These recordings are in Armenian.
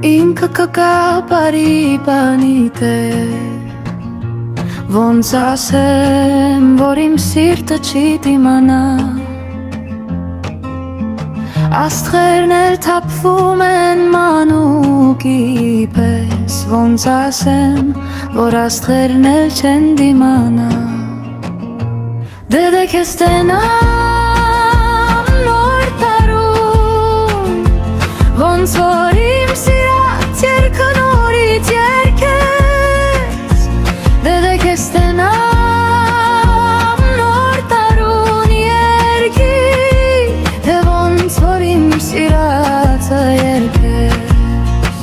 ինքը կգա բարի բանի տեր, ոնց ասեմ, որ իմ սիրտը չի դիմանա, աստղերն էլ թափվում են մանուկի պես, ոնց ասեմ, որ աստղերն էլ չեն դիմանա, դե քեզ տենամ նոր տարում, ոնց որ իմ սիրած երգը նորից երգես, դե քեզ տենամ նոր տարուն երգի, թե ոնց որ իմ սիրածը երգես,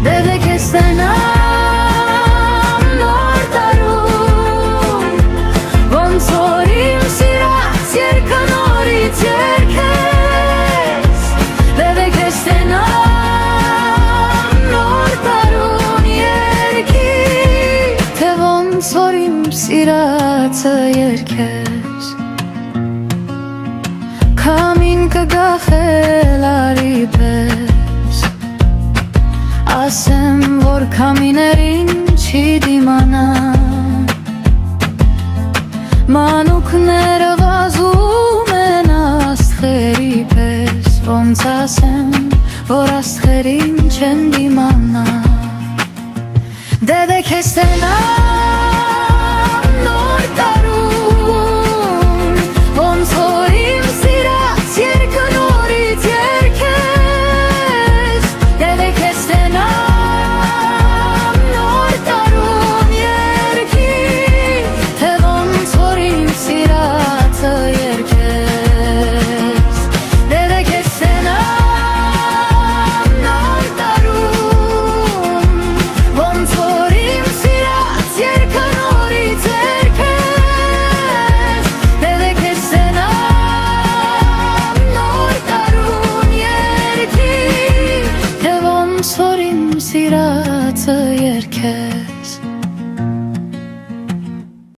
դե քեզ տենամ նոր տարում, ոնց որ իմ սիրած երգը նորից երգես, դե քեզ տենամ նոր տարուն երգի, թե ոնց որ իմ սիրածը երգես, քամին կգա խելարի պես, ասեմ, որ քամիներին չի դիմանա, մանուկները վազում են աստղերի պես, ոնց ասեմ, որ աստղերին չեն դիմանա, դե քեզ տենամ նոր տարում, ոնց որ իմ սիրած երգը նորից երգես, դե քեզ տենամ նոր տարուն երգի, թե ոնց որ իմ սիրածը երգես, դե քեզ տենամ նոր տարում, ոնց որ իմ սիրած երգը նորից երգես, դե քեզ տենամ նոր տարուն երգի, թե ոնց որ իմ սիրածը երգես.